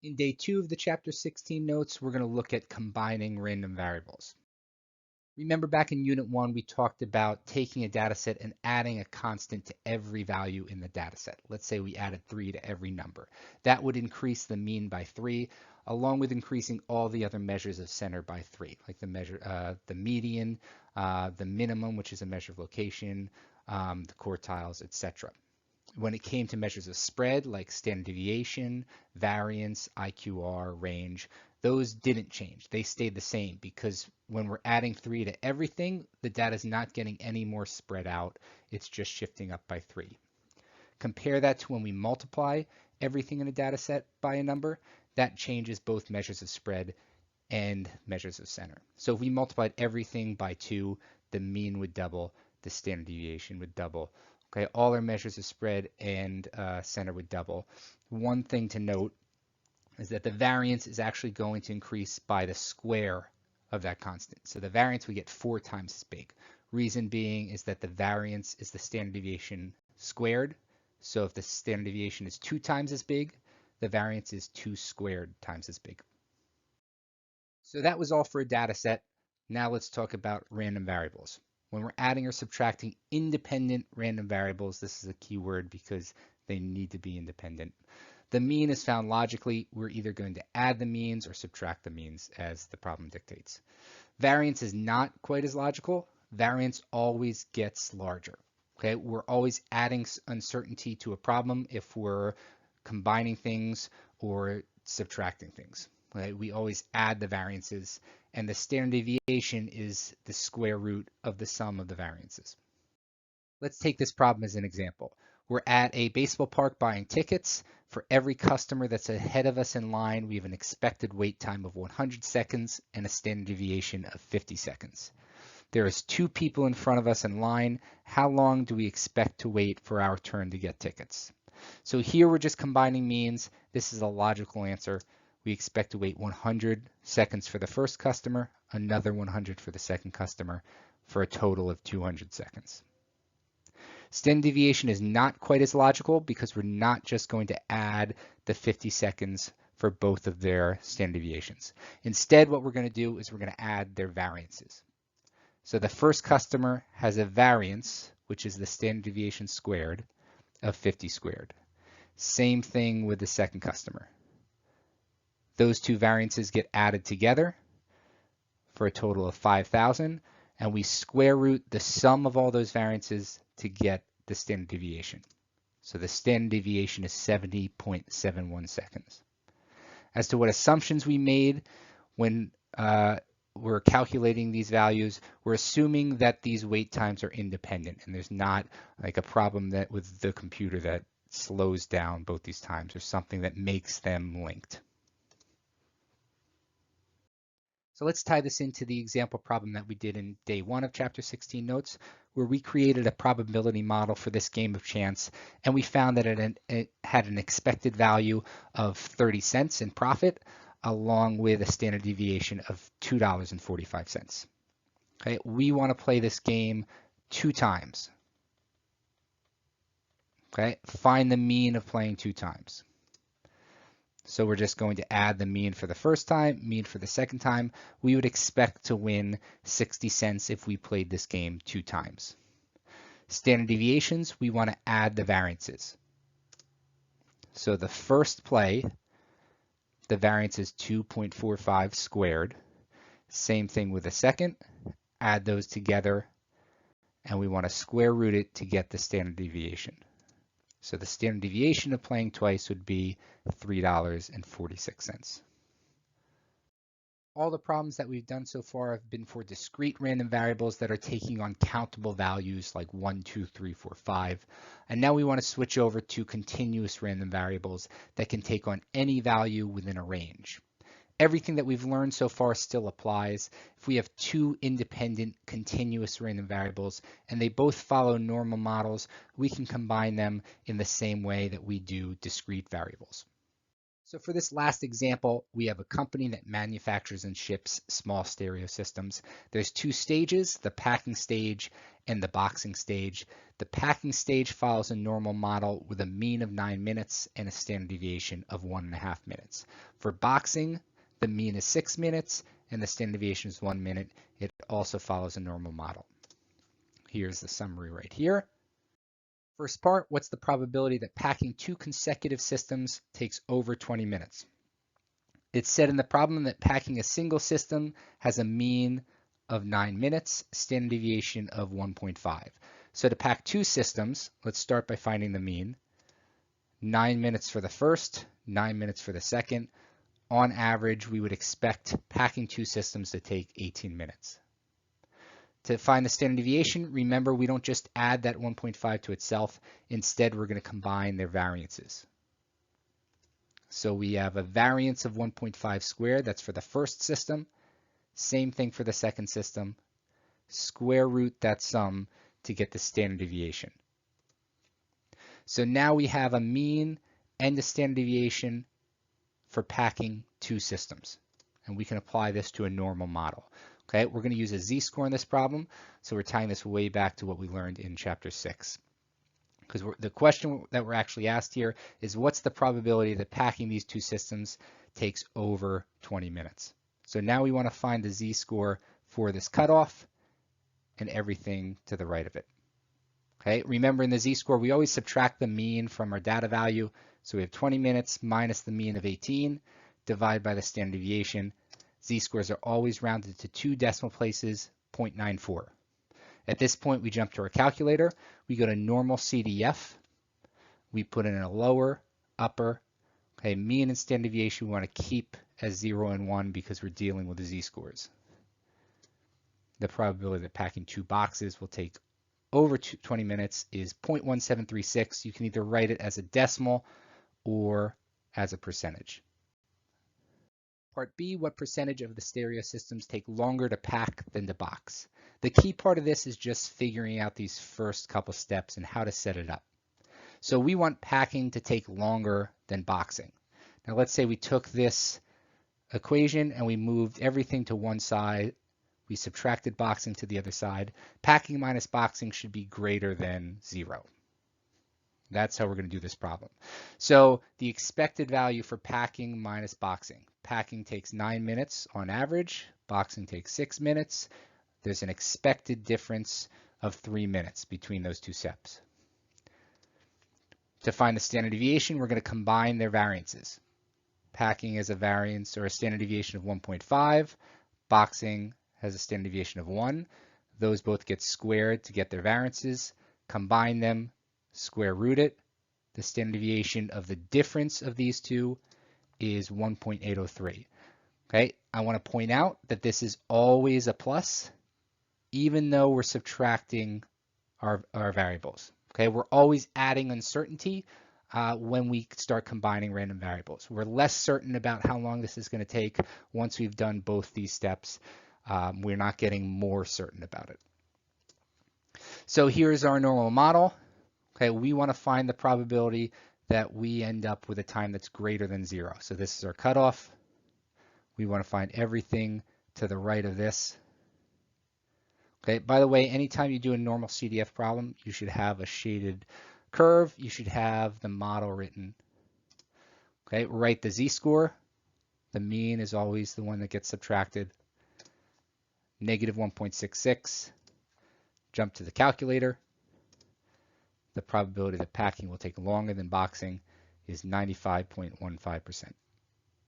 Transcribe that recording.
In day 2 of the chapter 16 notes, we're going to look at combining random variables. Remember back in unit 1, we talked about taking a data set and adding a constant to every value in the data set. Let's say we added 3 to every number. That would increase the mean by 3, along with increasing all the other measures of center by 3, like the median, the minimum, which is a measure of location, the quartiles, etc. When it came to measures of spread, like standard deviation, variance, IQR, range, those didn't change. They stayed the same because when we're adding 3 to everything, the data is not getting any more spread out. It's just shifting up by 3. Compare that to when we multiply everything in a data set by a number. That changes both measures of spread and measures of center. So if we multiplied everything by 2, the mean would double, the standard deviation would double. Okay, all our measures of spread and center would double. One thing to note is that the variance is actually going to increase by the square of that constant. So the variance we get 4 times as big. Reason being is that the variance is the standard deviation squared. So if the standard deviation is 2 times as big, the variance is 2 squared times as big. So that was all for a data set. Now let's talk about random variables. When we're adding or subtracting independent random variables, this is a key word because they need to be independent. The mean is found logically. We're either going to add the means or subtract the means as the problem dictates. Variance is not quite as logical. Variance always gets larger. Okay, we're always adding uncertainty to a problem if we're combining things or subtracting things. Right? We always add the variances, and the standard deviation is the square root of the sum of the variances. Let's take this problem as an example. We're at a baseball park buying tickets. For every customer that's ahead of us in line, we have an expected wait time of 100 seconds and a standard deviation of 50 seconds. There is 2 people in front of us in line. How long do we expect to wait for our turn to get tickets? So here we're just combining means. This is a logical answer. We expect to wait 100 seconds for the first customer, another 100 for the second customer, for a total of 200 seconds. Standard deviation is not quite as logical because we're not just going to add the 50 seconds for both of their standard deviations. Instead, what we're going to do is we're going to add their variances. So the first customer has a variance, which is the standard deviation squared, of 50 squared. Same thing with the second customer. Those 2 variances get added together for a total of 5,000, and we square root the sum of all those variances to get the standard deviation. So the standard deviation is 70.71 seconds. As to what assumptions we made when we're calculating these values, we're assuming that these wait times are independent and there's not like a problem that with the computer that slows down both these times or something that makes them linked. So let's tie this into the example problem that we did in day 1 of chapter 16 notes, where we created a probability model for this game of chance, and we found that it had an expected value of 30 cents in profit, along with a standard deviation of $2.45. Okay, we want to play this game 2 times. Okay, find the mean of playing 2 times. So we're just going to add the mean for the first time, mean for the second time. We would expect to win 60 cents if we played this game 2 times. Standard deviations, we want to add the variances. So the first play, the variance is 2.45 squared. Same thing with the second. Add those together, and we want to square root it to get the standard deviation. So the standard deviation of playing twice would be $3.46. All the problems that we've done so far have been for discrete random variables that are taking on countable values like 1, 2, 3, 4, 5. And now we want to switch over to continuous random variables that can take on any value within a range. Everything that we've learned so far still applies. If we have 2 independent continuous random variables and they both follow normal models, we can combine them in the same way that we do discrete variables. So for this last example, we have a company that manufactures and ships small stereo systems. There's two stages, the packing stage and the boxing stage. The packing stage follows a normal model with a mean of 9 minutes and a standard deviation of 1.5 minutes. For boxing, the mean is 6 minutes and the standard deviation is 1 minute. It also follows a normal model. Here's the summary right here. First part, what's the probability that packing 2 consecutive systems takes over 20 minutes? It's said in the problem that packing a single system has a mean of 9 minutes, standard deviation of 1.5. So to pack 2 systems, let's start by finding the mean. 9 minutes for the first, 9 minutes for the second. On average, we would expect packing 2 systems to take 18 minutes. To find the standard deviation, remember we don't just add that 1.5 to itself. Instead, we're going to combine their variances. So we have a variance of 1.5 squared. That's for the first system. Same thing for the second system. Square root that sum to get the standard deviation. So now we have a mean and a standard deviation for packing 2 systems. And we can apply this to a normal model. Okay, we're going to use a z-score in this problem, so we're tying this way back to what we learned in chapter 6. Because the question that we're actually asked here is what's the probability that packing these 2 systems takes over 20 minutes? So now we want to find the z-score for this cutoff and everything to the right of it. Okay, remember in the z-score we always subtract the mean from our data value. So we have 20 minutes minus the mean of 18 divided by the standard deviation. Z-scores are always rounded to 2 decimal places, 0.94. At this point, we jump to our calculator. We go to normal CDF. We put in a lower, upper. Okay, mean and standard deviation we want to keep as 0 and 1 because we're dealing with the z-scores. The probability that packing 2 boxes will take over 20 minutes is 0.1736. You can either write it as a decimal or as a percentage. Part B, what percentage of the stereo systems take longer to pack than to box? The key part of this is just figuring out these first couple steps and how to set it up. So we want packing to take longer than boxing. Now let's say we took this equation and we moved everything to one side. We subtracted boxing to the other side. Packing minus boxing should be greater than 0. That's how we're going to do this problem. So the expected value for packing minus boxing. Packing takes 9 minutes on average. Boxing takes 6 minutes. There's an expected difference of 3 minutes between those 2 steps. To find the standard deviation, we're going to combine their variances. Packing has a variance or a standard deviation of 1.5. Boxing has a standard deviation of 1. Those both get squared to get their variances. Combine them. Square root it. The standard deviation of the difference of these two is 1.803. Okay, I want to point out that this is always a plus, even though we're subtracting our variables. Okay, we're always adding uncertainty when we start combining random variables. We're less certain about how long this is going to take once we've done both these steps. We're not getting more certain about it. So here's our normal model. Okay, we want to find the probability that we end up with a time that's greater than 0. So this is our cutoff. We want to find everything to the right of this. Okay, by the way, anytime you do a normal CDF problem, you should have a shaded curve. You should have the model written. Okay, write the z-score. The mean is always the one that gets subtracted. Negative 1.66. Jump to the calculator. The probability that packing will take longer than boxing is 95.15%.